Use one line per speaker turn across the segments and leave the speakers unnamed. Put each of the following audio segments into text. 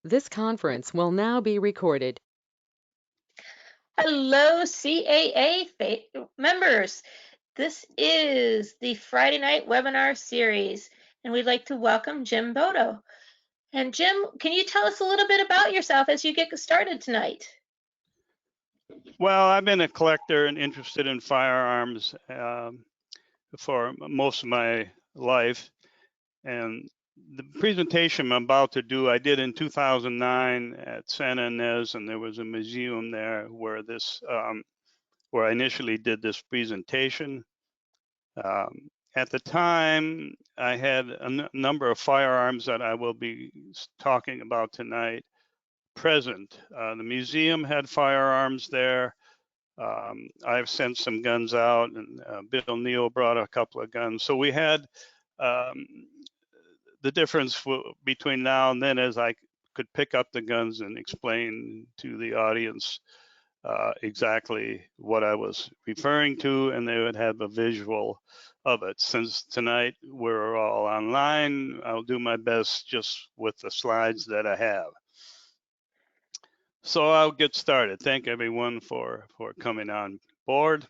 This conference will now be recorded.
Hello, members. This is the Friday night webinar series, and we'd like to welcome Jim Bodoh. And Jim, can you tell us a little bit about yourself as you get started tonight?
Well, I've been a collector and interested in firearms for most of my life. And the presentation I'm about to do, I did in 2009 at San Ynez, and there was a museum there where where I initially did this presentation. At the time, I had a number of firearms that I will be talking about tonight present. The museum had firearms there. I've sent some guns out, and Bill Neal brought a couple of guns. So we had the difference between now and then is I could pick up the guns and explain to the audience exactly what I was referring to, and they would have a visual of it. Since tonight we're all online, I'll do my best just with the slides that I have. So I'll get started. Thank everyone for coming on board.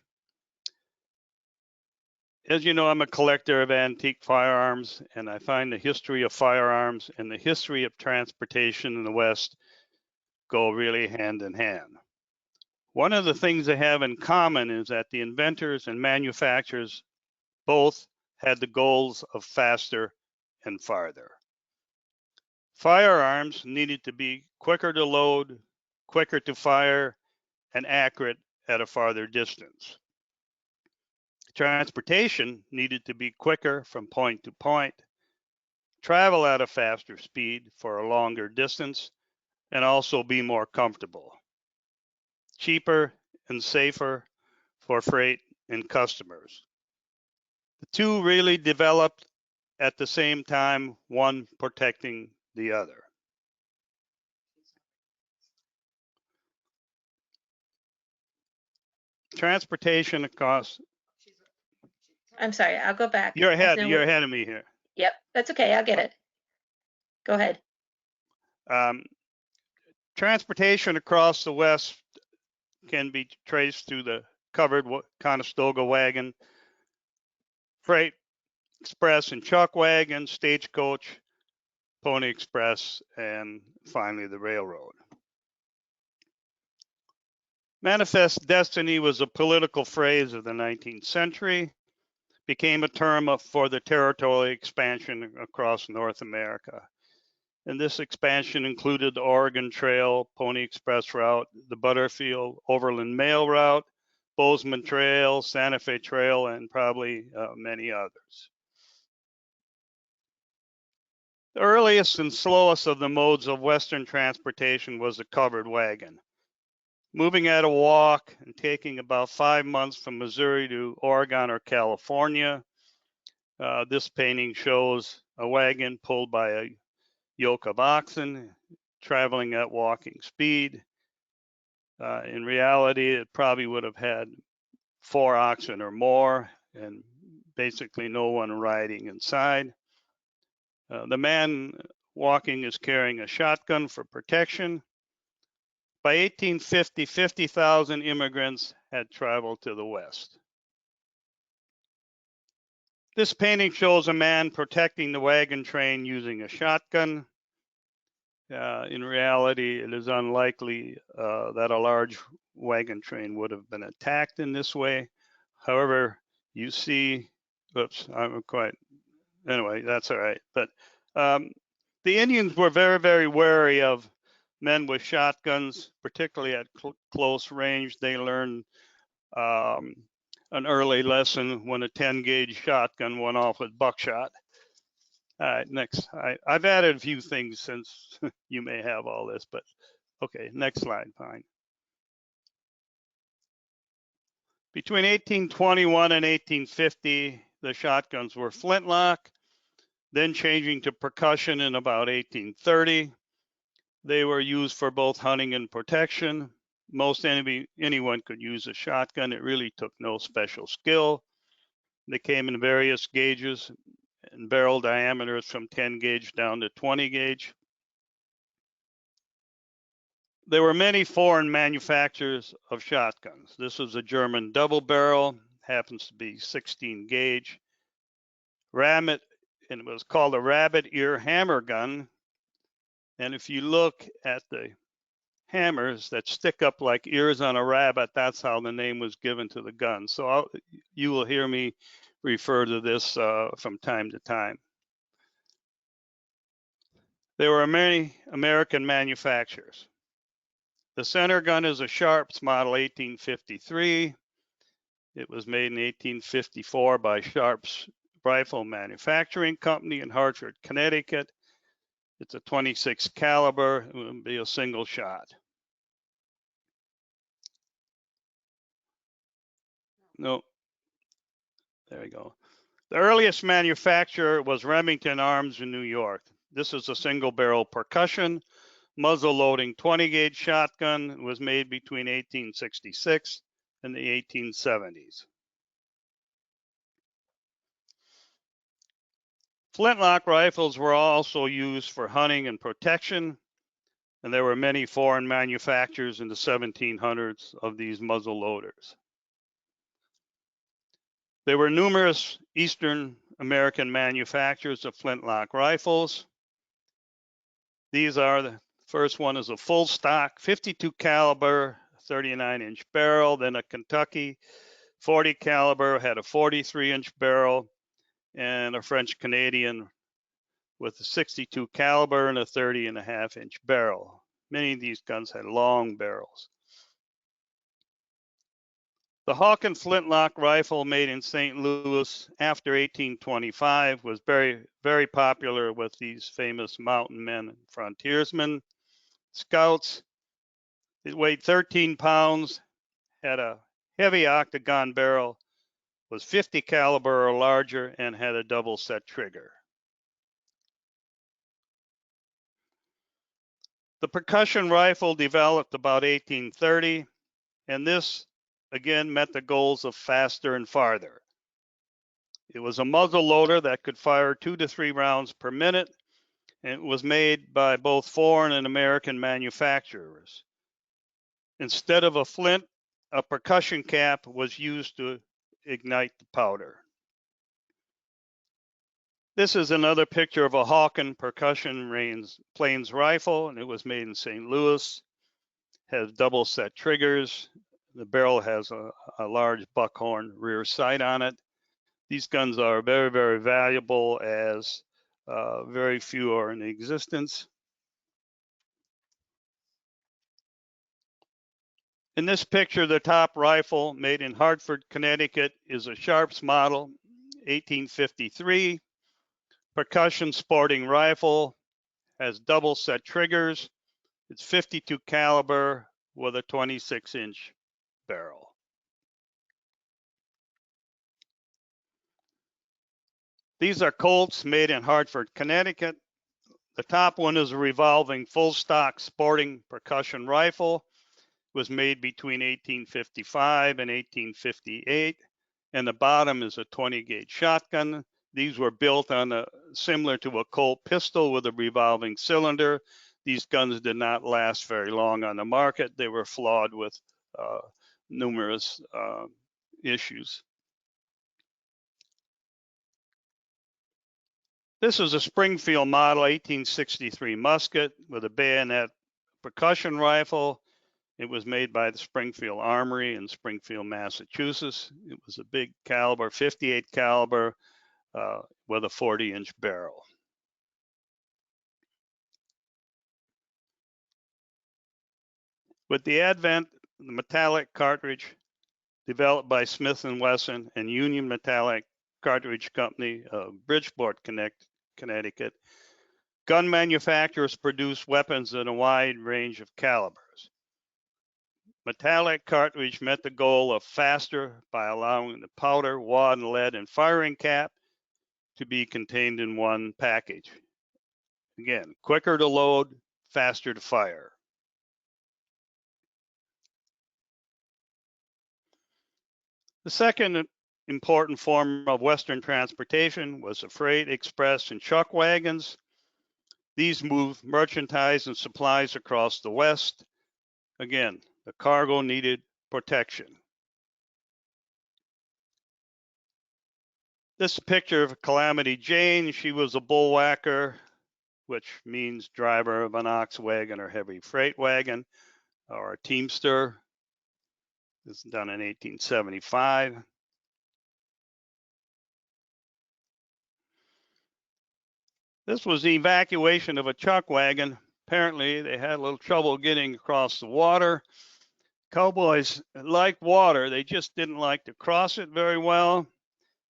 As you know, I'm a collector of antique firearms, and I find the history of firearms and the history of transportation in the West go really hand in hand. One of the things they have in common is that the inventors and manufacturers both had the goals of faster and farther. Firearms needed to be quicker to load, quicker to fire, and accurate at a farther distance. Transportation needed to be quicker from point to point, travel at a faster speed for a longer distance, and also be more comfortable. Cheaper and safer for freight and customers. The two really developed at the same time, one protecting the other. Transportation across.
I'm sorry, I'll go back.
You're ahead of me here.
Yep, that's okay, I'll get it. Go ahead.
Transportation across the West can be traced through the covered Conestoga wagon, freight express and chuck wagon, stagecoach, pony express, and finally the railroad. Manifest destiny was a political phrase of the 19th century, became a term for the territorial expansion across North America. And this expansion included the Oregon Trail, Pony Express route, the Butterfield Overland Mail route, Bozeman Trail, Santa Fe Trail, and probably many others. The earliest and slowest of the modes of Western transportation was the covered wagon. Moving at a walk and taking about 5 months from Missouri to Oregon or California. This painting shows a wagon pulled by a yoke of oxen traveling at walking speed. In reality, it probably would have had 4 oxen or more and basically no one riding inside. The man walking is carrying a shotgun for protection. By 1850, 50,000 immigrants had traveled to the West. This painting shows a man protecting the wagon train using a shotgun. In reality, it is unlikely that a large wagon train would have been attacked in this way. However, you see, anyway, that's all right. But the Indians were very, very wary of men with shotguns, particularly at close range. They learned an early lesson when a 10 gauge shotgun went off with buckshot. All right, next. I've added a few things since you may have all this, but okay, next slide, fine. Between 1821 and 1850, the shotguns were flintlock, then changing to percussion in about 1830. They were used for both hunting and protection. Most anyone could use a shotgun. It really took no special skill. They came in various gauges and barrel diameters from 10 gauge down to 20 gauge. There were many foreign manufacturers of shotguns. This was a German double barrel, happens to be 16 gauge. Rabbit, and it was called a rabbit ear hammer gun. And if you look at the hammers that stick up like ears on a rabbit, that's how the name was given to the gun. So you will hear me refer to this from time to time. There were many American manufacturers. The center gun is a Sharps model 1853. It was made in 1854 by Sharps Rifle Manufacturing Company in Hartford, Connecticut. It's a 26 caliber. It will be a single shot. No, there we go. The earliest manufacturer was Remington Arms in New York. This is a single barrel percussion, muzzle loading 20 gauge shotgun. It was made between 1866 and the 1870s. Flintlock rifles were also used for hunting and protection, and there were many foreign manufacturers in the 1700s of these muzzle loaders. There were numerous Eastern American manufacturers of flintlock rifles. These are, the first one is a full stock 52 caliber 39-inch barrel, then a Kentucky 40 caliber had a 43-inch barrel, and a French Canadian with a 62 caliber and a 30.5-inch barrel. Many of these guns had long barrels. The Hawk and Flintlock rifle made in St. Louis after 1825 was very, very popular with these famous mountain men and frontiersmen, scouts. It weighed 13 pounds, had a heavy octagon barrel, was 50 caliber or larger, and had a double set trigger. The percussion rifle developed about 1830, and this again met the goals of faster and farther. It was a muzzle loader that could fire 2 to 3 rounds per minute, and it was made by both foreign and American manufacturers. Instead of a flint, a percussion cap was used to ignite the powder. This is another picture of a Hawken percussion plains rifle, and it was made in St. Louis. Has double set triggers. The barrel has a large buckhorn rear sight on it. These guns are very, very valuable, as very few are in existence. In this picture, the top rifle made in Hartford, Connecticut is a Sharps model 1853. Percussion sporting rifle, has double set triggers. It's 52 caliber with a 26-inch barrel. These are Colts made in Hartford, Connecticut. The top one is a revolving full stock sporting percussion rifle. It was made between 1855 and 1858. And the bottom is a 20 gauge shotgun. These were built on similar to a Colt pistol with a revolving cylinder. These guns did not last very long on the market. They were flawed with numerous issues. This is a Springfield model 1863 musket with a bayonet percussion rifle. It was made by the Springfield Armory in Springfield, Massachusetts. It was a big caliber, 58 caliber, with a 40-inch barrel. With the advent of the metallic cartridge developed by Smith & Wesson and Union Metallic Cartridge Company of Bridgeport, Connecticut, gun manufacturers produce weapons in a wide range of calibers. Metallic cartridge met the goal of faster by allowing the powder, wad, lead, and firing cap to be contained in one package. Again, quicker to load, faster to fire. The second important form of Western transportation was the freight, express, and chuck wagons. These moved merchandise and supplies across the West. Again, the cargo needed protection. This picture of Calamity Jane, she was a bullwhacker, which means driver of an ox wagon or heavy freight wagon, or a teamster. This is done in 1875. This was the evacuation of a chuck wagon. Apparently, they had a little trouble getting across the water. Cowboys liked water, they just didn't like to cross it very well.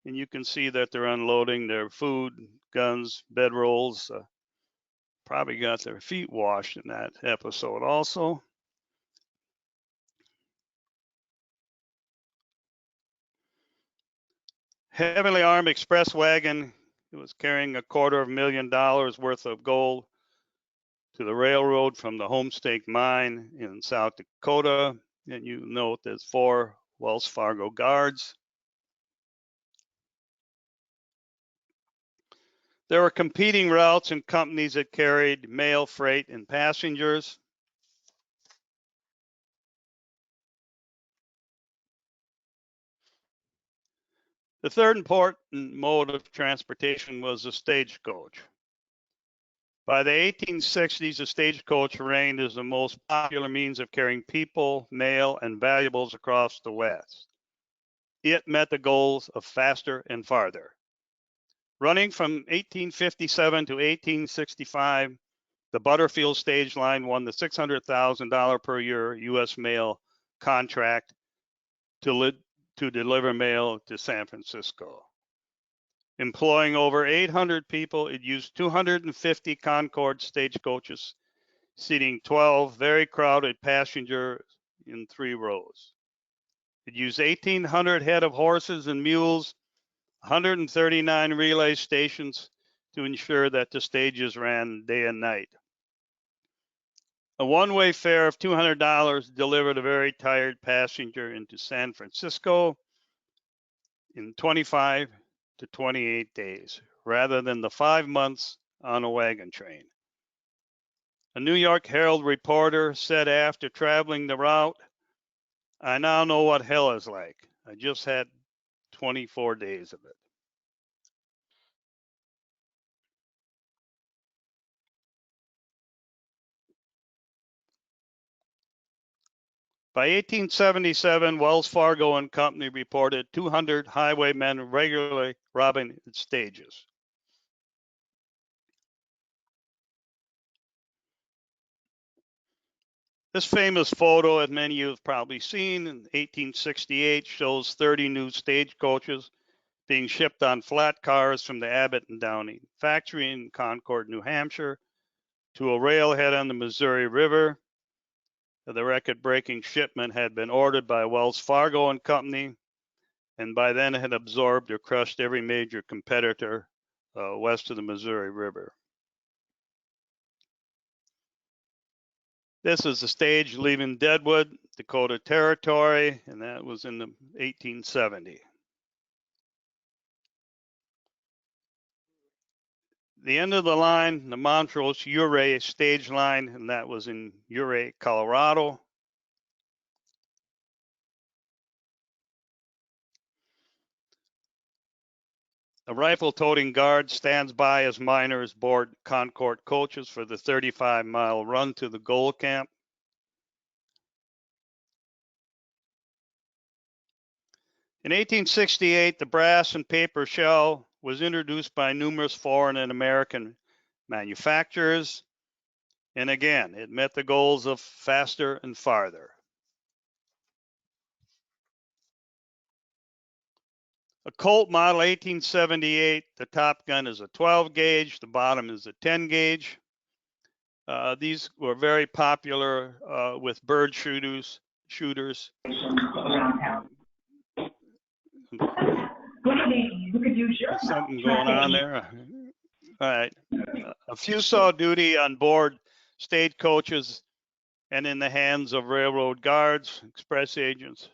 And you can see that they're unloading their food, guns, bedrolls. Probably got their feet washed in that episode also. Heavily armed express wagon. It was carrying $250,000 worth of gold to the railroad from the Homestake mine in South Dakota. And you note there's 4 Wells Fargo guards. There were competing routes and companies that carried mail, freight, and passengers. The third important mode of transportation was the stagecoach. By the 1860s, the stagecoach reigned as the most popular means of carrying people, mail, and valuables across the West. It met the goals of faster and farther. Running from 1857 to 1865, the Butterfield stage line won the $600,000 per year U.S. mail contract to deliver mail to San Francisco. Employing over 800 people, it used 250 Concorde stagecoaches, seating 12 very crowded passengers in 3 rows. It used 1,800 head of horses and mules, 139 relay stations to ensure that the stages ran day and night. A one-way fare of $200 delivered a very tired passenger into San Francisco in 25 to 28 days, rather than the 5 months on a wagon train. A New York Herald reporter said after traveling the route, "I now know what hell is like. I just had 24 days of it." By 1877, Wells Fargo and Company reported 200 highwaymen regularly robbing its stages. This famous photo, as many of you have probably seen, in 1868 shows 30 new stagecoaches being shipped on flat cars from the Abbott and Downing factory in Concord, New Hampshire, to a railhead on the Missouri River. The record-breaking shipment had been ordered by Wells Fargo and Company, and by then had absorbed or crushed every major competitor west of the Missouri River. This is the stage leaving Deadwood, Dakota Territory, and that was in the 1870. The end of the line, the Montrose Ouray stage line, and that was in Ouray, Colorado. A rifle-toting guard stands by as miners board Concord coaches for the 35-mile run to the gold camp. In 1868, the brass and paper shell was introduced by numerous foreign and American manufacturers, and again, it met the goals of faster and farther. A Colt model 1878, the top gun is a 12 gauge, the bottom is a 10 gauge. These were very popular with bird shooters. There's something going on there. All right. A few saw duty on board stagecoaches and in the hands of railroad guards, express agents.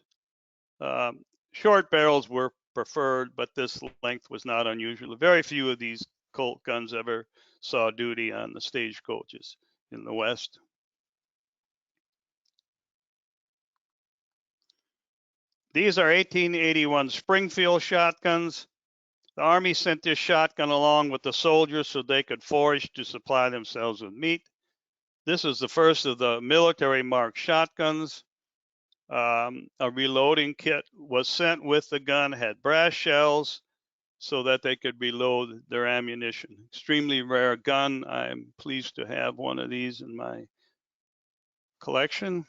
Short barrels were preferred, but this length was not unusual. Very few of these Colt guns ever saw duty on the stagecoaches in the West. These are 1881 Springfield shotguns. The Army sent this shotgun along with the soldiers so they could forage to supply themselves with meat. This is the first of the military marked shotguns. A reloading kit was sent with the gun, had brass shells so that they could reload their ammunition. Extremely rare gun. I'm pleased to have one of these in my collection.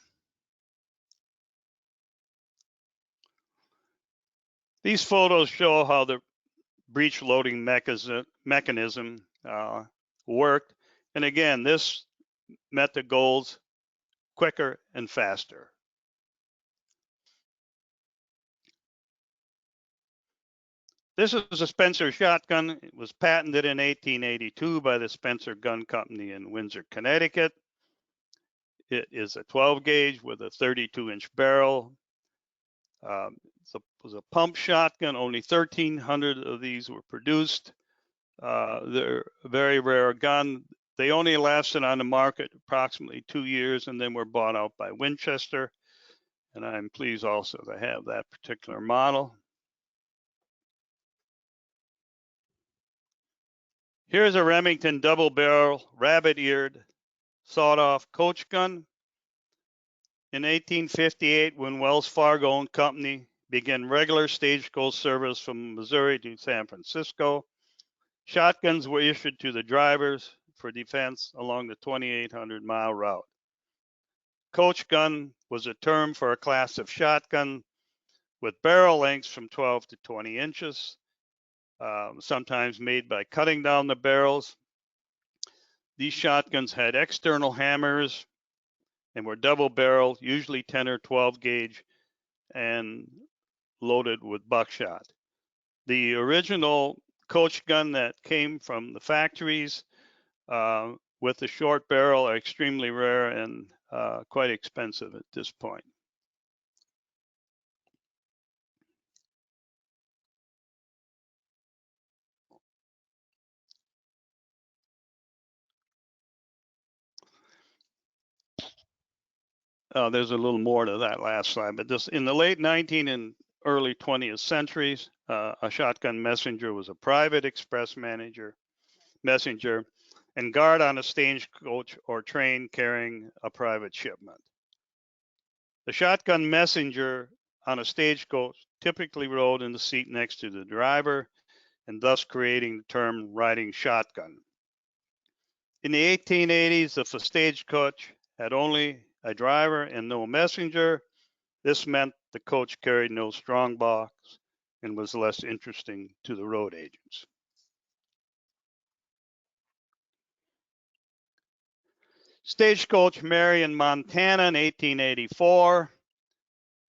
These photos show how the breech loading mechanism worked. And again, this met the goals quicker and faster. This is a Spencer shotgun. It was patented in 1882 by the Spencer Gun Company in Windsor, Connecticut. It is a 12 gauge with a 32-inch barrel. It was a pump shotgun. Only 1,300 of these were produced. They're a very rare gun. They only lasted on the market approximately 2 years and then were bought out by Winchester. And I'm pleased also to have that particular model. Here's a Remington double barrel, rabbit-eared, sawed-off coach gun. In 1858, when Wells Fargo and Company began regular stagecoach service from Missouri to San Francisco, shotguns were issued to the drivers for defense along the 2,800-mile route. Coach gun was a term for a class of shotgun with barrel lengths from 12 to 20 inches, sometimes made by cutting down the barrels. These shotguns had external hammers and were double barreled, usually 10 or 12 gauge, and loaded with buckshot. The original coach gun that came from the factories with the short barrel are extremely rare and quite expensive at this point. There's a little more to that last slide, but this in the late 19th and early 20th centuries, a shotgun messenger was a private express messenger and guard on a stagecoach or train carrying a private shipment. The shotgun messenger on a stagecoach typically rode in the seat next to the driver, and thus creating the term riding shotgun. In the 1880s, if a stagecoach had only a driver and no messenger, this meant the coach carried no strong box and was less interesting to the road agents. Stagecoach Mary in Montana in 1884.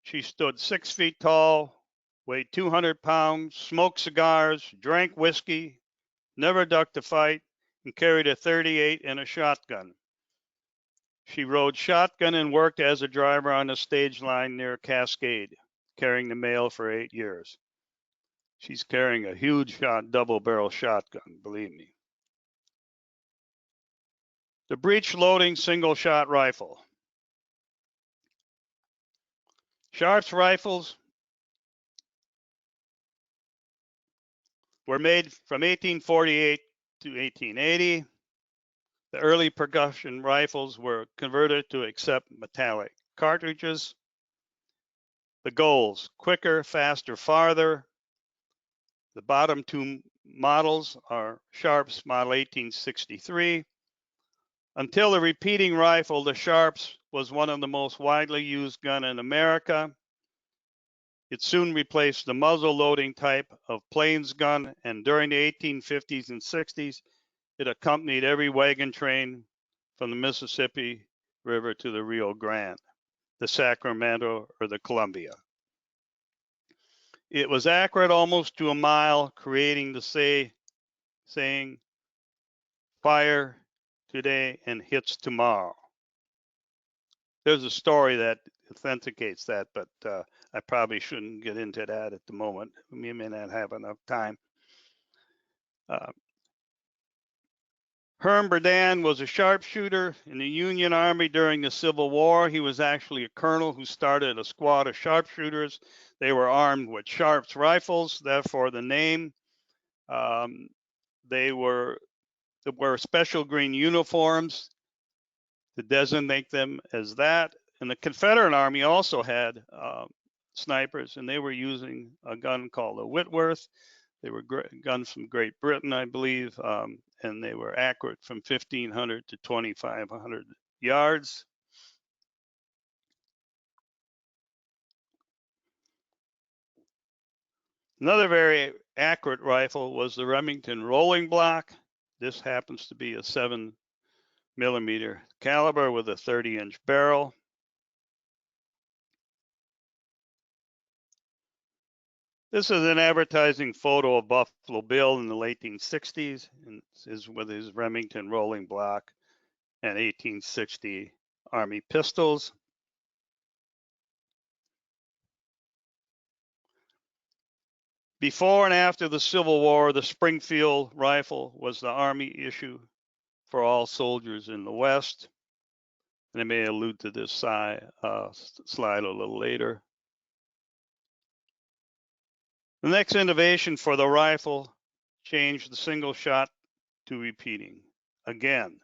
She stood 6 feet tall, weighed 200 pounds, smoked cigars, drank whiskey, never ducked a fight, and carried a .38 and a shotgun. She rode shotgun and worked as a driver on a stage line near Cascade, carrying the mail for 8 years. She's carrying a huge double barrel shotgun, believe me. The breech loading single shot rifle. Sharps rifles were made from 1848 to 1880. The early percussion rifles were converted to accept metallic cartridges. The goals: quicker, faster, farther. The bottom two models are Sharps model 1863. Until the repeating rifle, the Sharps was one of the most widely used guns in America. It soon replaced the muzzle loading type of plains gun, and during the 1850s and 60s, it accompanied every wagon train from the Mississippi River to the Rio Grande, the Sacramento, or the Columbia. It was accurate almost to a mile, creating the saying, fire today and hits tomorrow. There's a story that authenticates that, but I probably shouldn't get into that at the moment. We may not have enough time. Herm Berdan was a sharpshooter in the Union Army during the Civil War. He was actually a colonel who started a squad of sharpshooters They were armed with Sharps rifles, therefore the name. They were special green uniforms to designate them as that. And the Confederate Army also had snipers, and they were using a gun called a Whitworth. They were guns from Great Britain, I believe, and they were accurate from 1,500 to 2,500 yards. Another very accurate rifle was the Remington rolling block. This happens to be a 7mm caliber with a 30-inch barrel. This is an advertising photo of Buffalo Bill in the late 1860s, and is with his Remington rolling block and 1860 Army pistols. Before and after the Civil War, the Springfield rifle was the Army issue for all soldiers in the West. And I may allude to this slide a little later. The next innovation for the rifle changed the single shot to repeating. Again,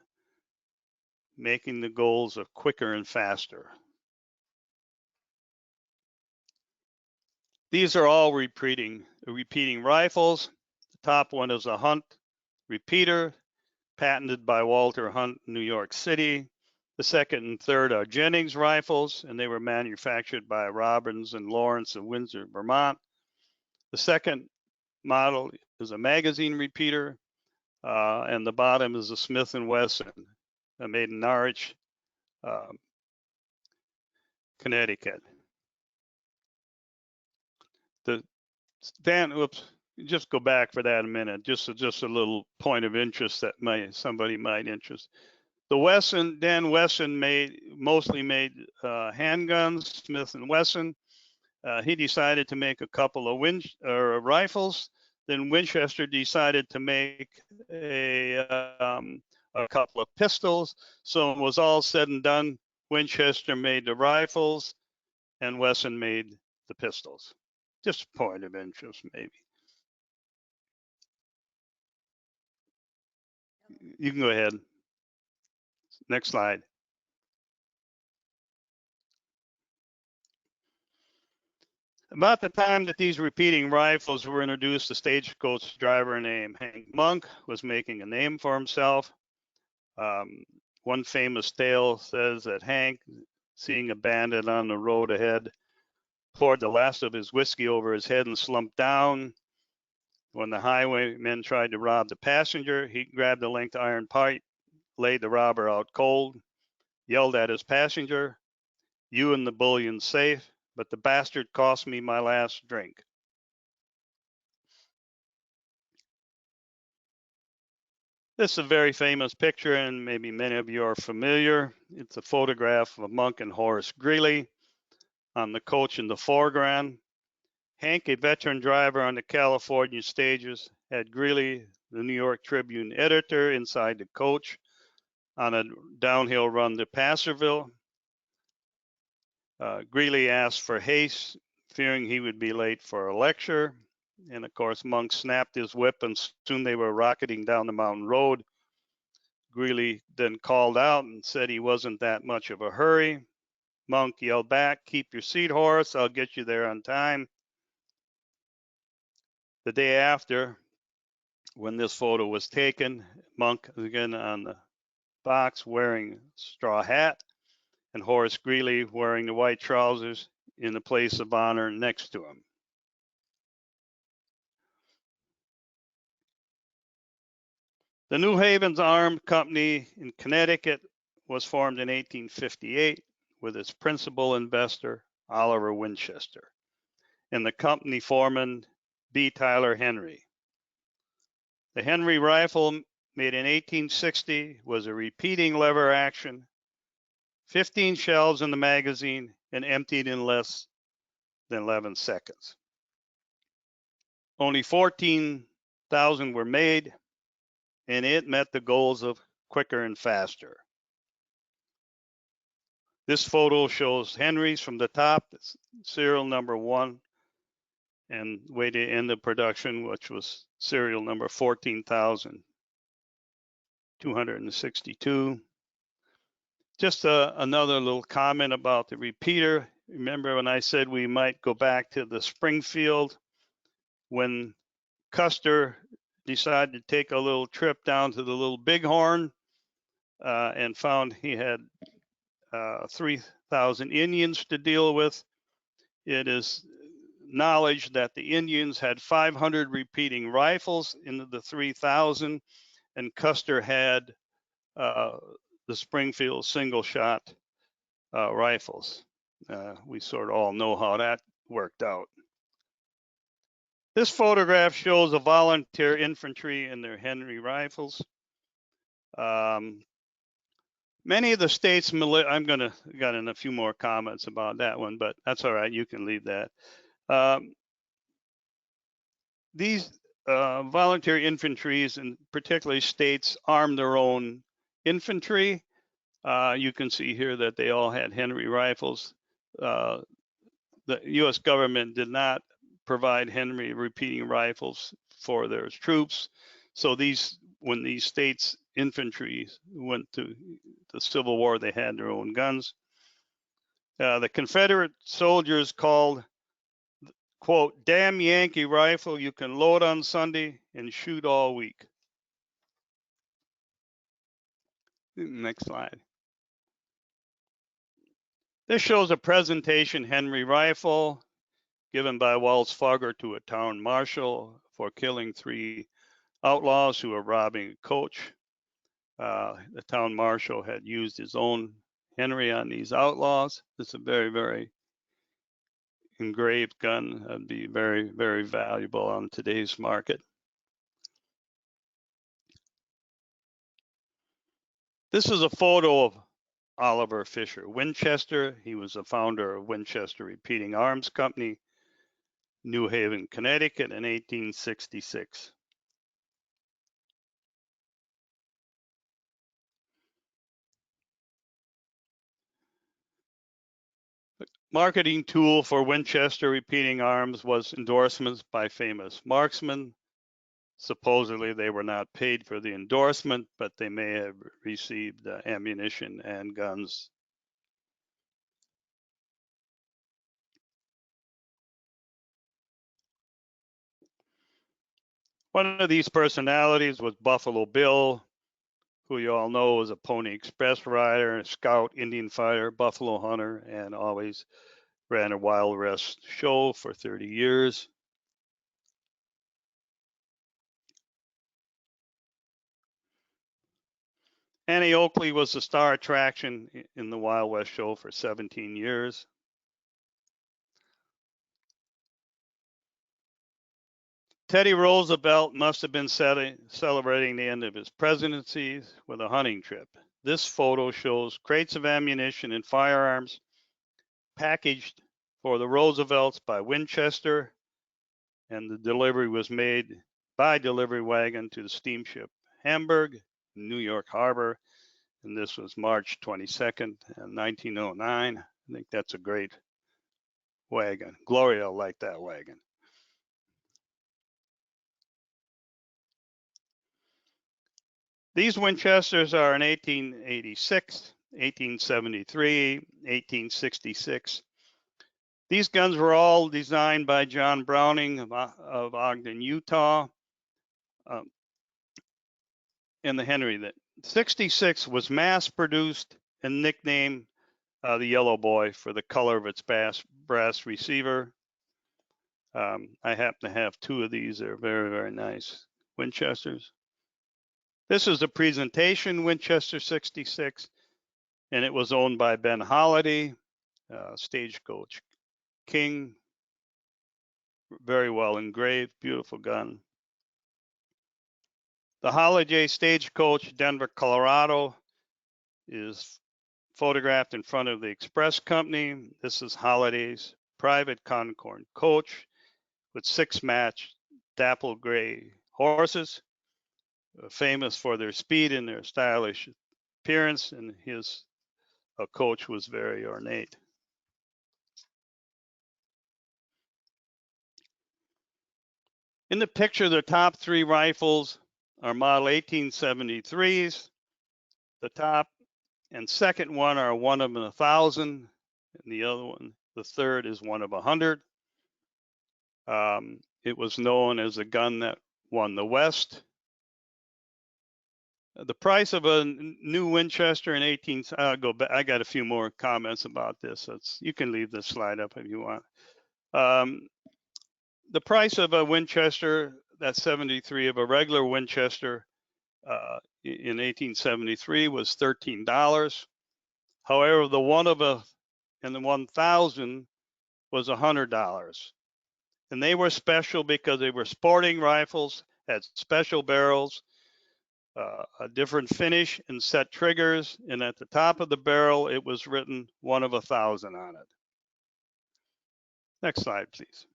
making the goals quicker and faster. These are all repeating rifles. The top one is a Hunt repeater, patented by Walter Hunt, New York City. The second and third are Jennings rifles, and they were manufactured by Robbins and Lawrence of Windsor, Vermont. The second model is a magazine repeater, and the bottom is a Smith & Wesson, made in Norwich, Connecticut. Just go back for that a minute. Just a little point of interest that somebody might interest. Dan Wesson mostly made handguns, Smith & Wesson. He decided to make a couple of rifles. Then Winchester decided to make a couple of pistols. So it was all said and done, Winchester made the rifles and Wesson made the pistols. Just a point of interest, maybe. You can go ahead. Next slide. About the time that these repeating rifles were introduced, a stagecoach driver named Hank Monk was making a name for himself. One famous tale says that Hank, seeing a bandit on the road ahead, poured the last of his whiskey over his head and slumped down. When the highwaymen tried to rob the passenger, he grabbed a linked iron pipe, laid the robber out cold, yelled at his passenger, "You and the bullion safe, but the bastard cost me my last drink." This is a very famous picture, and maybe many of you are familiar. It's a photograph of Monk and Horace Greeley on the coach in the foreground. Hank, a veteran driver on the California stages, had Greeley, the New York Tribune editor, inside the coach on a downhill run to Passierville. Greeley asked for haste, fearing he would be late for a lecture. And of course, Monk snapped his whip, and soon they were rocketing down the mountain road. Greeley then called out and said he wasn't that much of a hurry. Monk yelled back, "Keep your seat, Horace. I'll get you there on time." The day after, when this photo was taken, Monk again on the box wearing a straw hat, and Horace Greeley wearing the white trousers in the place of honor next to him. The New Havens Arms Company in Connecticut was formed in 1858 with its principal investor, Oliver Winchester, and the company foreman, B. Tyler Henry. The Henry rifle, made in 1860, was a repeating lever action, 15 shells in the magazine, and emptied in less than 11 seconds. Only 14,000 were made, and it met the goals of quicker and faster. This photo shows Henry's from the top, serial number 1 and way to end the production, which was serial number 14,262. Just another little comment about the repeater. Remember when I said we might go back to the Springfield when Custer decided to take a little trip down to the Little Bighorn and found he had 3,000 Indians to deal with. It is knowledge that the Indians had 500 repeating rifles into the 3,000, and Custer had the Springfield single shot rifles. We sort of all know how that worked out. This photograph shows the volunteer infantry and their Henry rifles. Many of the states, I'm going to get in a few more comments about that one, but that's all right. You can leave that. These volunteer infantries, and particularly states, armed their own infantry. You can see here that they all had Henry rifles. The U.S. government did not provide Henry repeating rifles for their troops. So when these states' infantry went to the Civil War, they had their own guns. The Confederate soldiers called, quote, "damn Yankee rifle you can load on Sunday and shoot all week." Next slide. This shows a presentation Henry rifle given by Wells Fargo to a town marshal for killing 3 outlaws who were robbing a coach. The town marshal had used his own Henry on these outlaws. It's a very, very engraved gun. That'd be very, very valuable on today's market. This is a photo of Oliver Fisher Winchester. He was the founder of Winchester Repeating Arms Company, New Haven, Connecticut in 1866. Marketing tool for Winchester Repeating Arms was endorsements by famous marksmen. Supposedly they were not paid for the endorsement, but they may have received ammunition and guns. One of these personalities was Buffalo Bill, who you all know was a Pony Express rider, scout, Indian fighter, buffalo hunter, and always ran a Wild West show for 30 years. Annie Oakley was the star attraction in the Wild West show for 17 years. Teddy Roosevelt must have been celebrating the end of his presidency with a hunting trip. This photo shows crates of ammunition and firearms packaged for the Roosevelts by Winchester, and the delivery was made by delivery wagon to the steamship Hamburg, New York Harbor, and this was March 22nd, 1909. I think that's a great wagon. Gloria liked that wagon. These Winchesters are in 1886, 1873, 1866. These guns were all designed by John Browning of Ogden, Utah. And the Henry. The 66 was mass produced and nicknamed the Yellow Boy for the color of its brass receiver. I happen to have 2 of these. They're very, very nice Winchesters. This is a presentation Winchester 66, and it was owned by Ben Holliday, Stagecoach King. Very well engraved, beautiful gun. The Holiday Stagecoach, Denver, Colorado, is photographed in front of the Express Company. This is Holiday's private Concord coach with 6 matched dapple gray horses, famous for their speed and their stylish appearance, and his coach was very ornate. In the picture, the top three rifles are model 1873s. The top and second one are one of 1,000, and the other one, the third, is one of 100. It was known as a gun that won the West. The price of a new Winchester in 18, I'll go back. I got a few more comments about this. You can leave this slide up if you want. The price of a Winchester, that's 73, of a regular Winchester in 1873 was $13. However, the one of a and the 1,000 was $100. And they were special because they were sporting rifles, had special barrels, a different finish and set triggers, and at the top of the barrel it was written one of 1,000 on it. Next slide, please.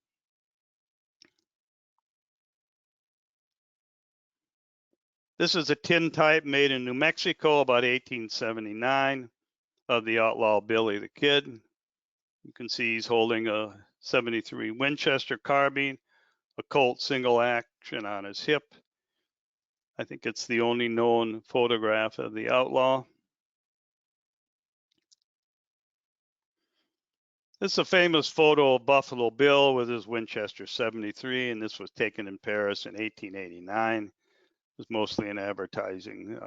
This is a tin type made in New Mexico about 1879 of the outlaw Billy the Kid. You can see he's holding a 73 Winchester carbine, a Colt single action on his hip. I think it's the only known photograph of the outlaw. This is a famous photo of Buffalo Bill with his Winchester 73, and this was taken in Paris in 1889. It was mostly an advertising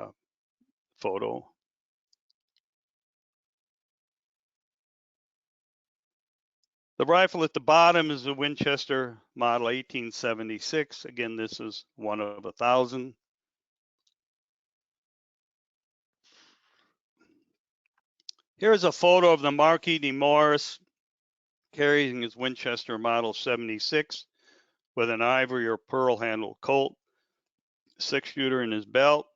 photo. The rifle at the bottom is a Winchester model 1876. Again, this is one of 1,000. Here's a photo of the Marquis de Morris carrying his Winchester model 76 with an ivory or pearl handled Colt 6-shooter in his belt.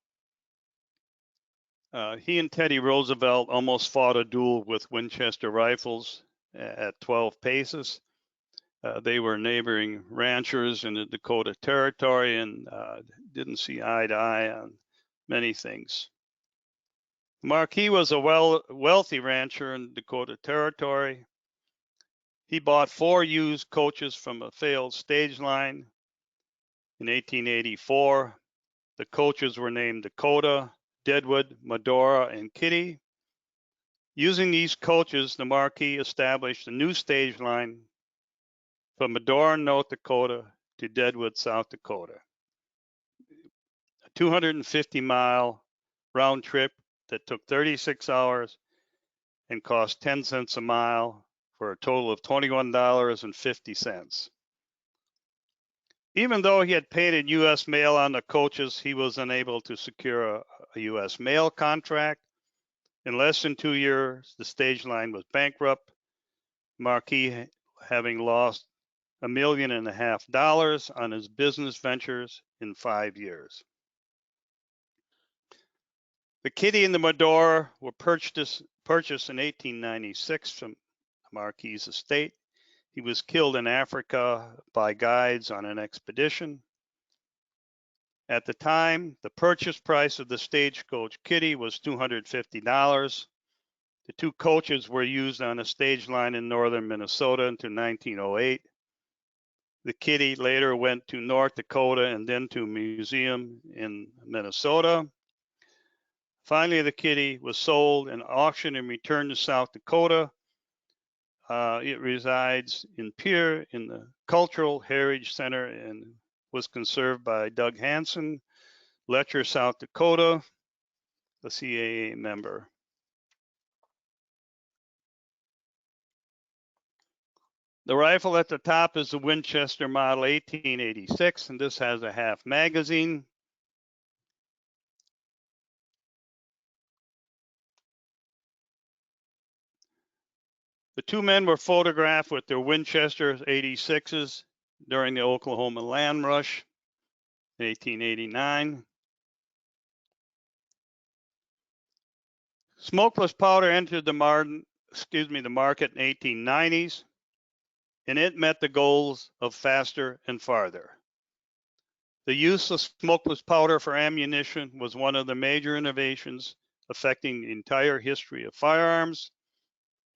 He and Teddy Roosevelt almost fought a duel with Winchester rifles at 12 paces. They were neighboring ranchers in the Dakota Territory and didn't see eye to eye on many things. Marquis was a wealthy rancher in Dakota Territory. He bought 4 used coaches from a failed stage line. In 1884, the coaches were named Dakota, Deadwood, Medora, and Kitty. Using these coaches, the Marquis established a new stage line from Medora, North Dakota to Deadwood, South Dakota. A 250-mile round trip that took 36 hours and cost 10 cents a mile for a total of $21.50. Even though he had painted U.S. mail on the coaches, he was unable to secure a U.S. mail contract. In less than 2 years, the stage line was bankrupt, Marquis having lost $1.5 million on his business ventures in 5 years. The Kitty and the Medora were purchased in 1896 from Marquis' estate. He was killed in Africa by guides on an expedition. At the time, the purchase price of the stagecoach Kitty was $250. The 2 coaches were used on a stage line in northern Minnesota until 1908. The Kitty later went to North Dakota and then to a museum in Minnesota. Finally, the Kitty was sold and auctioned and returned to South Dakota. It resides in Pierre in the Cultural Heritage Center and was conserved by Doug Hansen, Letcher, South Dakota, a CAA member. The rifle at the top is the Winchester model 1886, and this has a half magazine. The 2 men were photographed with their Winchester 86s during the Oklahoma land rush in 1889. Smokeless powder entered the market in 1890s, and it met the goals of faster and farther. The use of smokeless powder for ammunition was one of the major innovations affecting the entire history of firearms,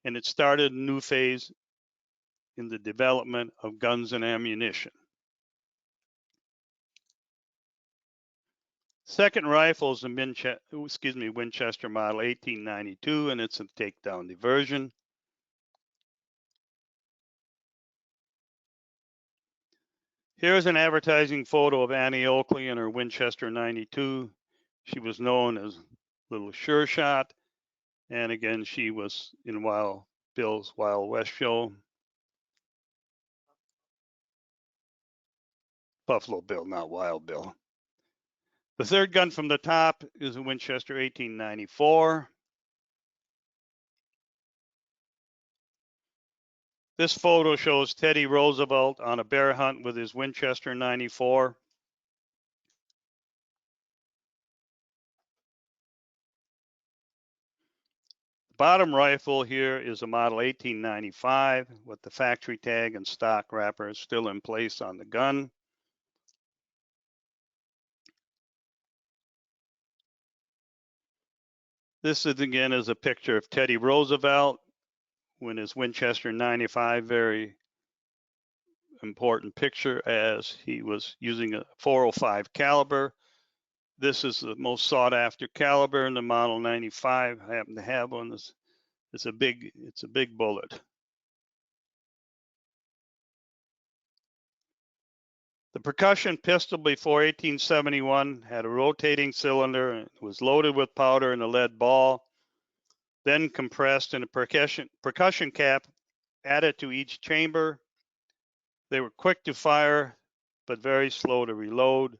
and it started a new phase in the development of guns and ammunition. Second rifle is a Winchester model 1892, and it's a takedown diversion. Here's an advertising photo of Annie Oakley in her Winchester 92. She was known as Little Sure Shot, and again, she was in Wild Bill's Wild West show. Buffalo Bill, not Wild Bill. The third gun from the top is a Winchester 1894. This photo shows Teddy Roosevelt on a bear hunt with his Winchester 94. The bottom rifle here is a model 1895 with the factory tag and stock wrapper still in place on the gun. This is again is a picture of Teddy Roosevelt when his Winchester 95, very important picture as he was using a 405 caliber. This is the most sought after caliber in the model 95. I happen to have one. It's a big bullet. The percussion pistol before 1871 had a rotating cylinder and was loaded with powder and a lead ball, then compressed in a percussion cap added to each chamber. They were quick to fire, but very slow to reload.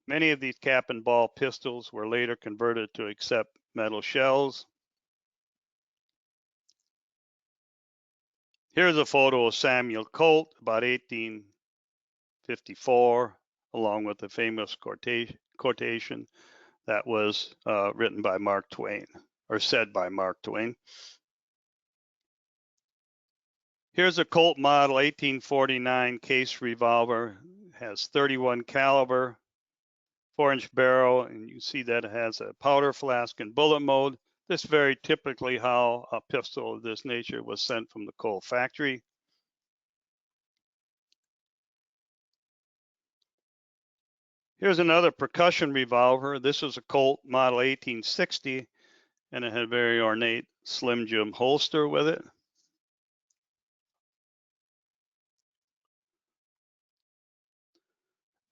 Many of these cap and ball pistols were later converted to accept metal shells. Here's a photo of Samuel Colt, about 1854, along with the famous quotation that was written by Mark Twain, or said by Mark Twain. Here's a Colt model 1849 case revolver, has 31 caliber, 4-inch barrel, and you see that it has a powder flask and bullet mode. This very typically how a pistol of this nature was sent from the Colt factory. Here's another percussion revolver. This is a Colt model 1860, and it had a very ornate Slim Jim holster with it.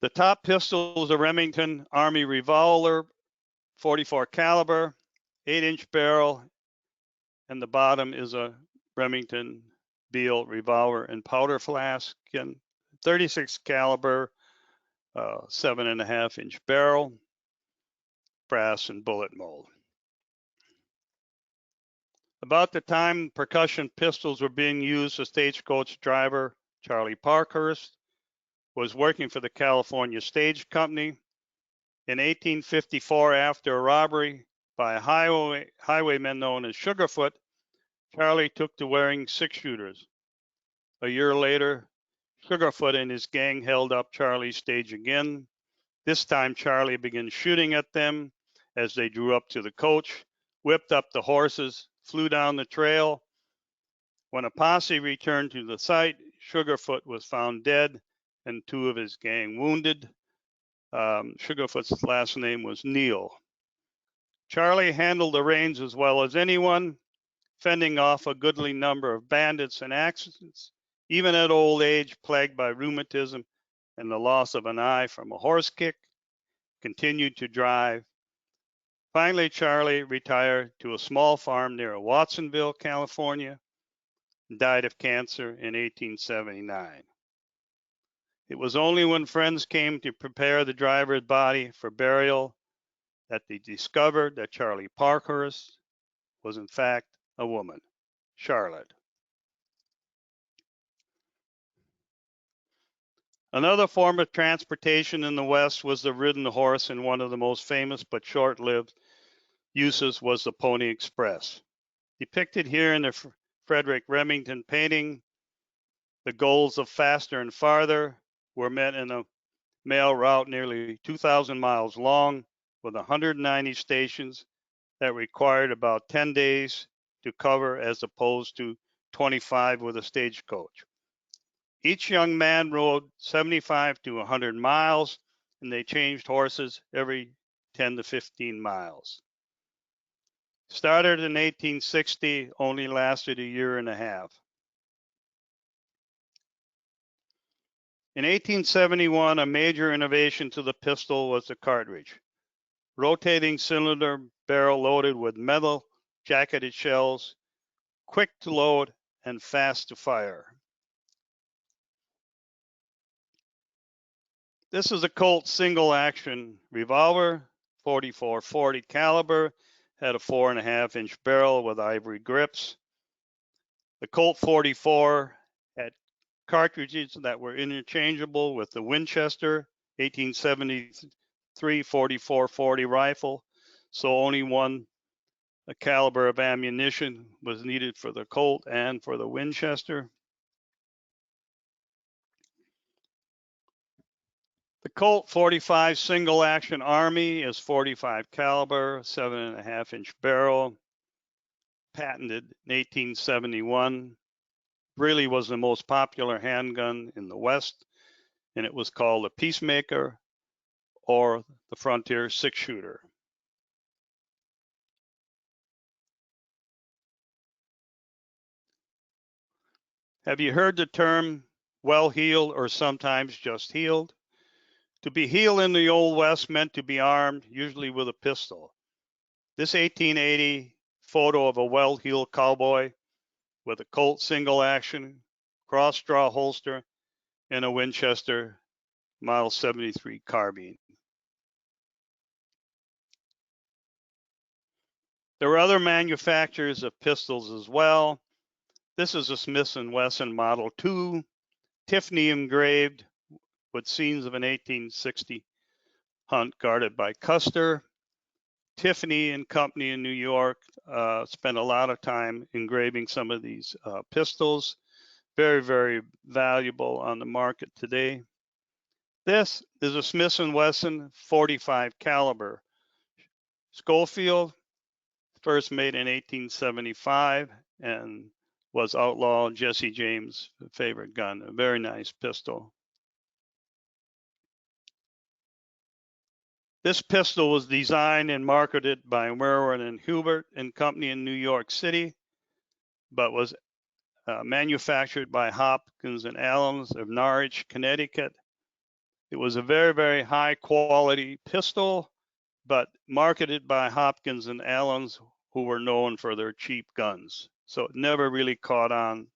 The top pistol is a Remington Army revolver, 44 caliber, 8-inch barrel, and the bottom is a Remington Beale revolver and powder flask, and 36 caliber, 7.5-inch barrel, brass and bullet mold. About the time percussion pistols were being used, a stagecoach driver, Charlie Parkhurst, was working for the California Stage Company. In 1854, after a robbery by a highwayman known as Sugarfoot, Charlie took to wearing six-shooters. A year later, Sugarfoot and his gang held up Charlie's stage again. This time, Charlie began shooting at them as they drew up to the coach, whipped up the horses, flew down the trail. When a posse returned to the site, Sugarfoot was found dead and two of his gang wounded. Sugarfoot's last name was Neal. Charlie handled the reins as well as anyone, fending off a goodly number of bandits and accidents, even at old age, plagued by rheumatism and the loss of an eye from a horse kick, continued to drive. Finally, Charlie retired to a small farm near Watsonville, California, and died of cancer in 1879. It was only when friends came to prepare the driver's body for burial that they discovered that Charlie Parkhurst was in fact a woman, Charlotte. Another form of transportation in the West was the ridden horse, and one of the most famous but short-lived uses was the Pony Express. Depicted here in the Frederick Remington painting, the goals of faster and farther were met in a mail route nearly 2,000 miles long with 190 stations that required about 10 days to cover as opposed to 25 with a stagecoach. Each young man rode 75 to 100 miles and they changed horses every 10 to 15 miles. Started in 1860, only lasted a year and a half. In 1871, a major innovation to the pistol was the cartridge. Rotating cylinder barrel loaded with metal jacketed shells, quick to load and fast to fire. This is a Colt single action revolver, 44-40 caliber, had a 4.5-inch barrel with ivory grips. The Colt 44 had cartridges that were interchangeable with the Winchester 1873 44-40 rifle, so only one caliber of ammunition was needed for the Colt and for the Winchester. The Colt 45 single action Army is 45 caliber, 7.5-inch barrel, patented in 1871. Really was the most popular handgun in the West, and it was called a Peacemaker or the Frontier 6-shooter. Have you heard the term well heeled or sometimes just heeled? To be heeled in the Old West meant to be armed, usually with a pistol. This 1880 photo of a well-heeled cowboy with a Colt single action, cross-draw holster, and a Winchester Model 73 carbine. There were other manufacturers of pistols as well. This is a Smith & Wesson Model 2, Tiffany engraved with scenes of an 1860 hunt guarded by Custer. Tiffany and Company in New York spent a lot of time engraving some of these pistols. Very, very valuable on the market today. This is a Smith & Wesson 45 caliber Schofield, first made in 1875 and was outlaw Jesse James' favorite gun. A very nice pistol. This pistol was designed and marketed by Merwin and Hubert and Company in New York City, but was manufactured by Hopkins and Allens of Norwich, Connecticut. It was a very, very high quality pistol, but marketed by Hopkins and Allens, who were known for their cheap guns. So it never really caught on.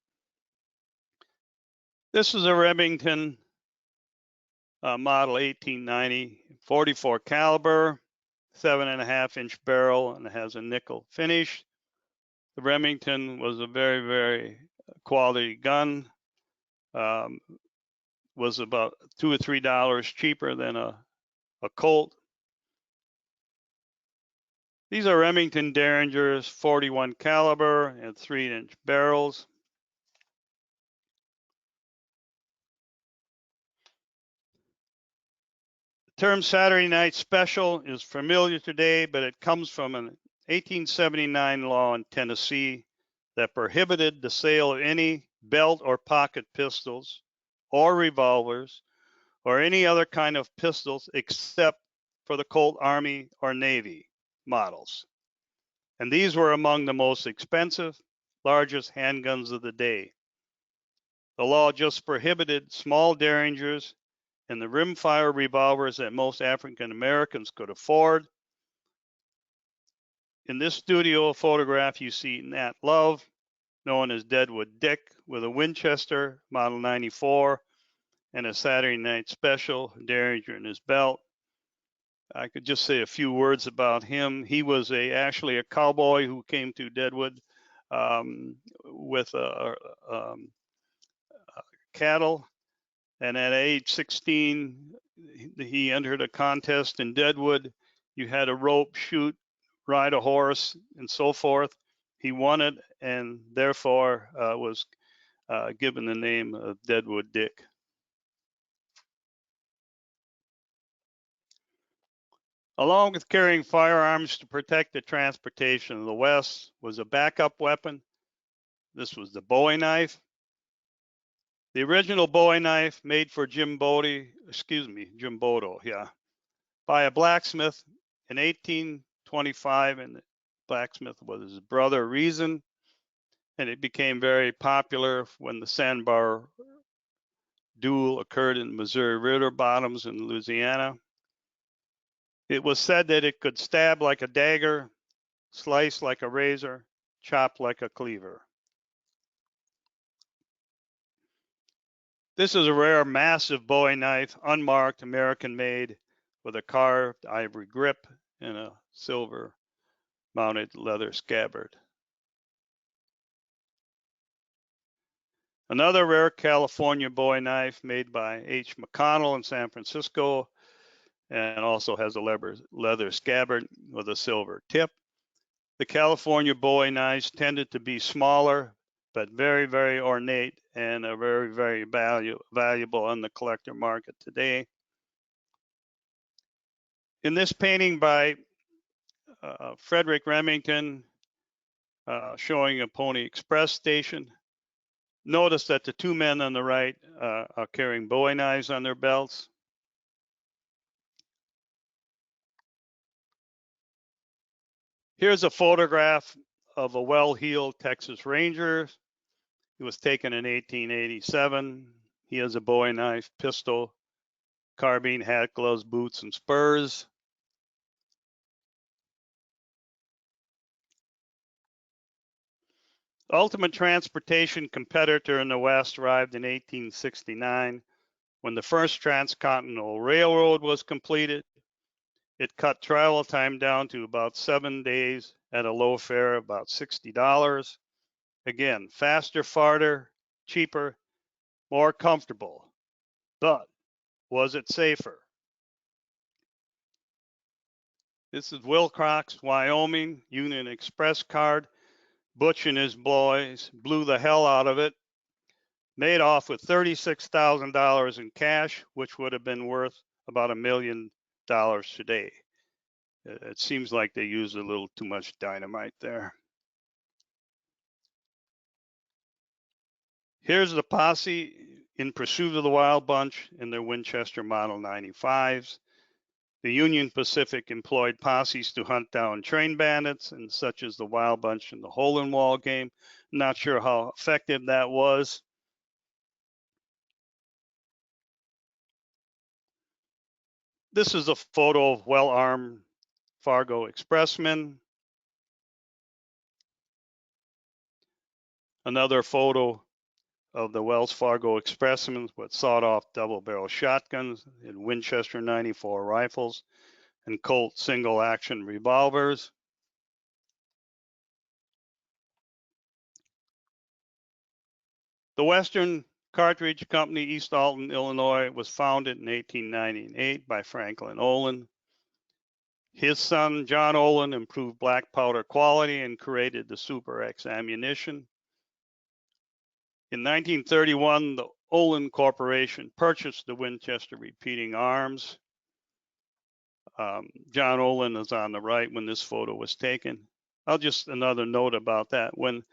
This is a Remington model 1890, 44 caliber, 7.5-inch barrel, and it has a nickel finish. The Remington was a very, very quality gun. Was about $2 or $3 cheaper than a Colt. These are Remington Derringers, 41 caliber and 3-inch barrels. The term Saturday Night Special is familiar today, but it comes from an 1879 law in Tennessee that prohibited the sale of any belt or pocket pistols or revolvers or any other kind of pistols except for the Colt Army or Navy models. And these were among the most expensive, largest handguns of the day. The law just prohibited small Derringers and the rimfire revolvers that most African Americans could afford. In this studio photograph, you see Nat Love, known as Deadwood Dick, with a Winchester Model 94 and a Saturday Night Special Derringer in his belt. I could just say a few words about him. He was actually a cowboy who came to Deadwood with cattle, and at age 16, he entered a contest in Deadwood. You had a rope, shoot, ride a horse, and so forth. He won it, and therefore was given the name of Deadwood Dick. Along with carrying firearms to protect the transportation of the West was a backup weapon. This was the Bowie knife. The original Bowie knife made for Jim Bodoh, yeah, by a blacksmith in 1825, and the blacksmith was his brother Reason, and it became very popular when the sandbar duel occurred in Missouri River bottoms in Louisiana. It was said that it could stab like a dagger, slice like a razor, chop like a cleaver. This is a rare, massive Bowie knife, unmarked, American-made, with a carved ivory grip and a silver-mounted leather scabbard. Another rare California Bowie knife made by H. McConnell in San Francisco, and also has a leather scabbard with a silver tip. The California Bowie knives tended to be smaller, but very, very ornate, and are very, very valuable on the collector market today. In this painting by Frederick Remington, showing a Pony Express station, notice that the two men on the right are carrying Bowie knives on their belts. Here's a photograph of a well-heeled Texas Ranger. It was taken in 1887. He has a Bowie knife, pistol, carbine, hat, gloves, boots, and spurs. Ultimate transportation competitor in the West arrived in 1869 when the first transcontinental railroad was completed. It cut travel time down to about 7 days at a low fare of about $60. Again, faster, farther, cheaper, more comfortable. But was it safer? This is Wilcox, Wyoming, Union Express card. Butch and his boys blew the hell out of it, made off with $36,000 in cash, which would have been worth about $1 million today. It seems like they used a little too much dynamite there. Here's the posse in pursuit of the Wild Bunch in their Winchester Model 95s. The Union Pacific employed posses to hunt down train bandits, and such as the Wild Bunch in the Hole in Wall game. Not sure how effective that was. This is a photo of well-armed Fargo expressmen. Another photo of the Wells Fargo expressmen with sawed-off double-barrel shotguns and Winchester 94 rifles and Colt single-action revolvers. The Western Cartridge Company, East Alton, Illinois, was founded in 1898 by Franklin Olin. His son, John Olin, improved black powder quality and created the Super X ammunition. In 1931, the Olin Corporation purchased the Winchester repeating arms. John Olin is on the right when this photo was taken. Another note about that. When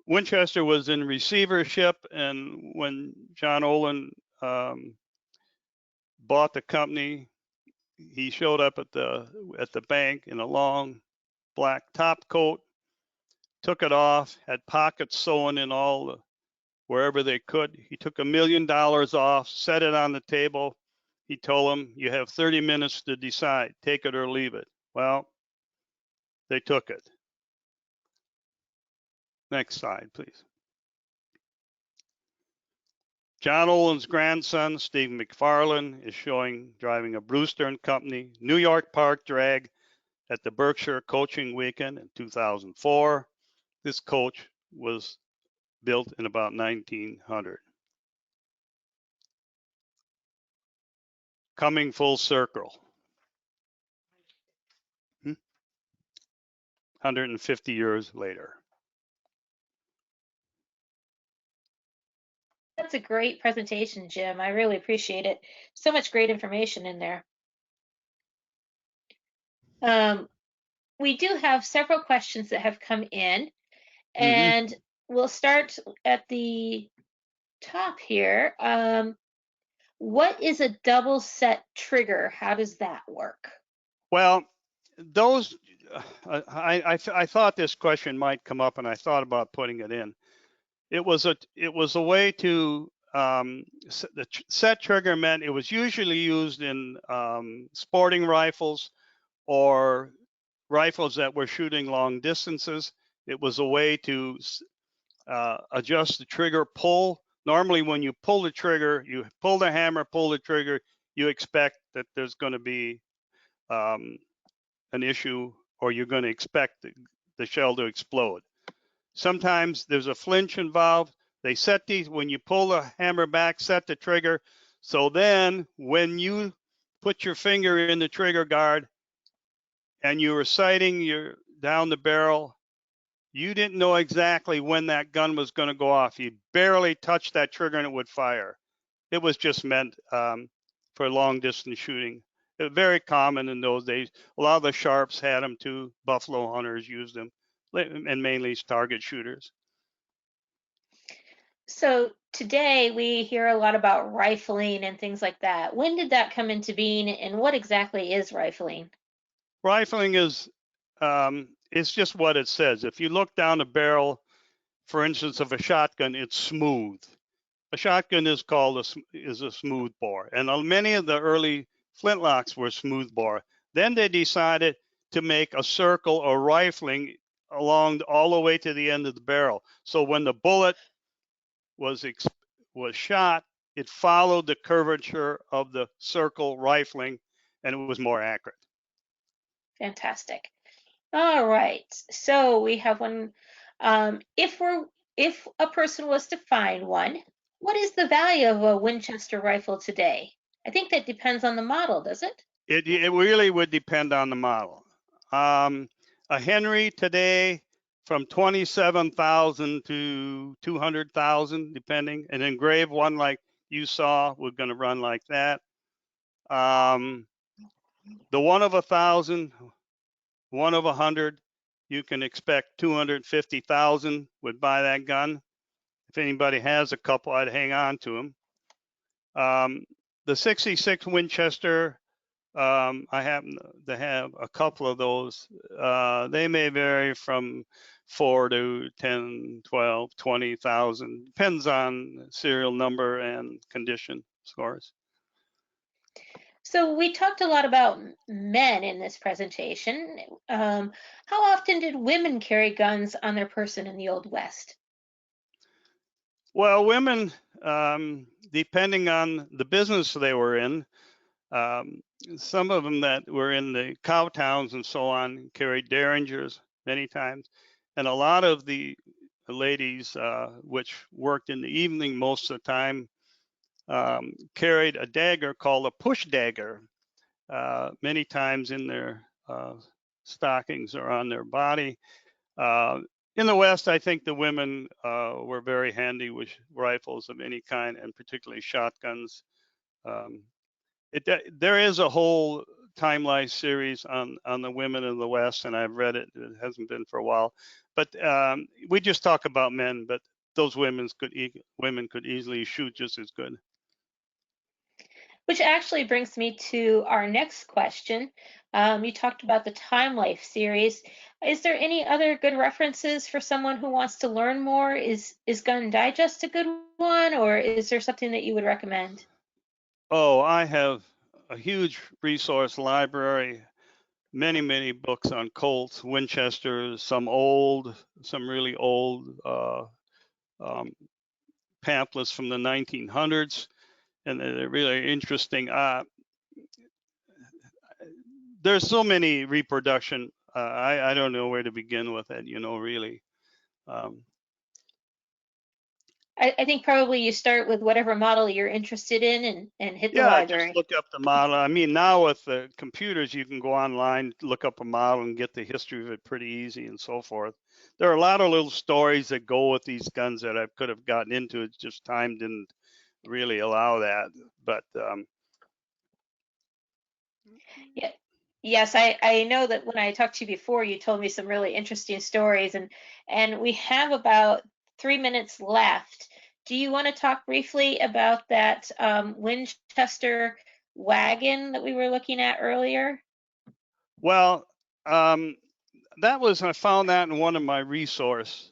Winchester was in receivership, and when John Olin bought the company, he showed up at the bank in a long black top coat, took it off, had pockets sewn in wherever they could. He took $1 million off, set it on the table. He told them, "You have 30 minutes to decide, take it or leave it." Well, they took it. Next slide, please. John Olin's grandson, Steve McFarland, is driving a Brewster and Company New York Park drag at the Berkshire Coaching Weekend in 2004. This coach was built in about 1900. Coming full circle. 150 years later.
That's a great presentation, Jim. I really appreciate it. So much great information in there. We do have several questions that have come in, and we'll start at the top here. What is a double set trigger? How does that work?
Well, those I thought this question might come up, and I thought about putting it in. It was a way to the set trigger meant it was usually used in sporting rifles or rifles that were shooting long distances. It was a way to adjust the trigger pull. Normally, when you pull the trigger, you pull the hammer, pull the trigger, you expect that there's going to be um, an issue, or you're going to expect the shell to explode. Sometimes there's a flinch involved. They set these, when you pull the hammer back, set the trigger. So then when you put your finger in the trigger guard and you were sighting your down the barrel, you didn't know exactly when that gun was going to go off. You barely touched that trigger and it would fire. It was just meant for long distance shooting. It was very common in those days. A lot of the sharps had them too. Buffalo hunters used them, and mainly target shooters.
So today we hear a lot about rifling and things like that. When did that come into being, and what exactly is rifling?
Rifling is it's just what it says. If you look down the barrel, for instance, of a shotgun, it's smooth. A shotgun is called a smooth bore, and many of the early flintlocks were smooth bore. Then they decided to make a circle or rifling along all the way to the end of the barrel. So when the bullet was shot, it followed the curvature of the circle rifling, and it was more accurate.
Fantastic. All right. So we have one. If a person was to find one, what is the value of a Winchester rifle today? I think that depends on the model, does it?
It really would depend on the model. A Henry today from 27,000 to 200,000, depending. An engraved one like you saw, we're going to run like that. The one of 1,000, one of 100, you can expect 250,000 would buy that gun. If anybody has a couple, I'd hang on to them. The 66 Winchester, I happen to have a couple of those. They may vary from 4 to 10, 12, 20,000. Depends on serial number and condition, of course.
So we talked a lot about men in this presentation. How often did women carry guns on their person in the Old West?
Well, women, depending on the business they were in, some of them that were in the cow towns and so on carried derringers many times, and a lot of the ladies, which worked in the evening most of the time, carried a dagger called a push dagger, many times in their stockings or on their body. In the West, I think the women were very handy with rifles of any kind, and particularly shotguns. Um, there is a whole Time Life series on the women in the West, and I've read it. It hasn't been for a while, but we just talk about men. But those women could easily shoot just as good.
Which actually brings me to our next question. You talked about the Time Life series. Is there any other good references for someone who wants to learn more? Is Gun Digest a good one, or is there something that you would recommend?
Oh, I have a huge resource library, many books on Colts, Winchesters, some old, some really old um, pamphlets from the 1900s, and they're really interesting. There's so many reproduction. I don't know where to begin with it, really. Um,
I think probably you start with whatever model you're interested in and hit the
yeah, just
library.
look up the model. I mean, now with the computers, you can go online, look up a model, and get the history of it pretty easy and so forth. There are a lot of little stories that go with these guns that I could have gotten into. It's just time didn't really allow that. But
Yeah. Yes, I know that when I talked to you before, you told me some really interesting stories, and we have about 3 minutes left. do you want to talk briefly about that Winchester wagon that we were looking at earlier?
Well, I found that in one of my resource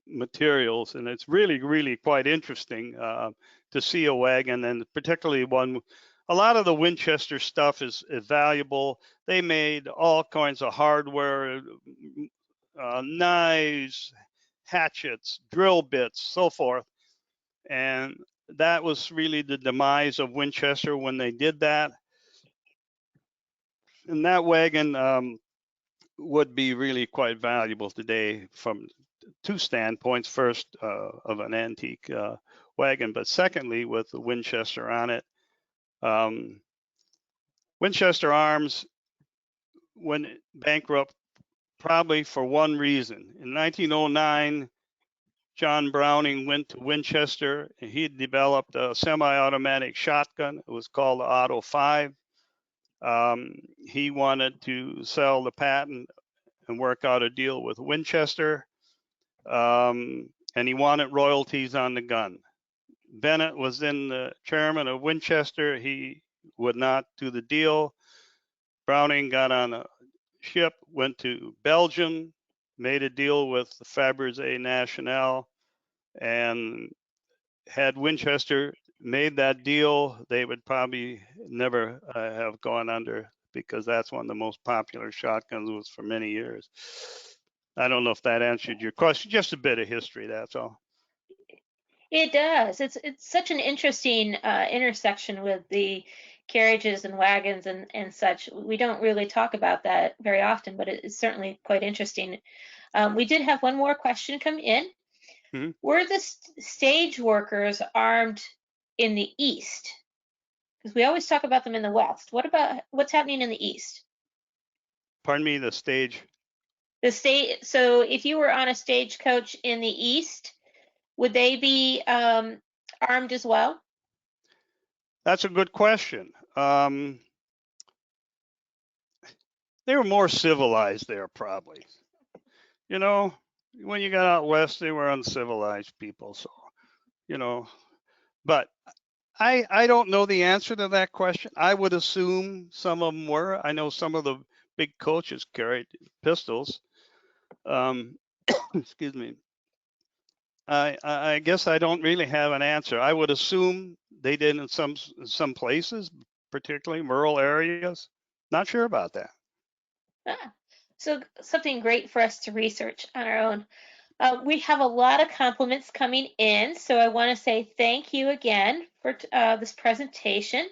materials, and it's really quite interesting to see a wagon, and particularly one. A lot of the Winchester stuff is valuable. They made all kinds of hardware, knives, hatchets, drill bits, so forth, and that was really the demise of Winchester when they did that. And that wagon would be really quite valuable today from two standpoints. First, of an antique wagon, but secondly, with the Winchester on it. Winchester Arms went bankrupt probably for one reason. In 1909, John Browning went to Winchester and he developed a semi-automatic shotgun. It was called the Auto 5. He wanted to sell the patent and work out a deal with Winchester, and he wanted royalties on the gun. Bennett was then the chairman of Winchester. He would not do the deal. Browning got on a ship, went to Belgium, made a deal with the Fabergé National, and had Winchester made that deal, they would probably never have gone under, because that's one of the most popular shotguns, was for many years. I don't know if that answered your question. Just a bit of history, that's all.
It does. It's such an interesting intersection with the carriages and wagons and such. We don't really talk about that very often, but it's certainly quite interesting. We did have one more question come in.
Mm-hmm.
Were the stage workers armed in the East? Because we always talk about them in the West. What's happening in the East?
Pardon me, the stage?
So if you were on a stagecoach in the East, would they be armed as well?
That's a good question. They were more civilized there, probably. You know, when you got out west, they were uncivilized people. So, you know, but I don't know the answer to that question. I would assume some of them were. I know some of the big coaches carried pistols. Excuse me. I guess I don't really have an answer. I would assume they did in some places, particularly rural areas. Not sure about that.
So something great for us to research on our own. We have a lot of compliments coming in, so I want to say thank you again for this presentation,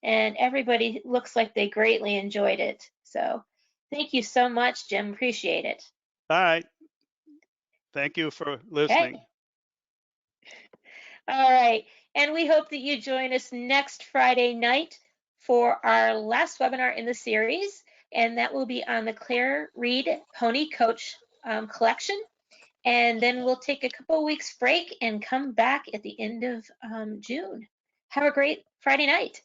and everybody looks like they greatly enjoyed it. So thank you so much, Jim. Appreciate it.
All right. Thank you for listening.
Okay. All right. And we hope that you join us next Friday night for our last webinar in the series, and that will be on the Claire Reed Pony Coach collection. And then we'll take a couple of weeks break and come back at the end of June. Have a great Friday night.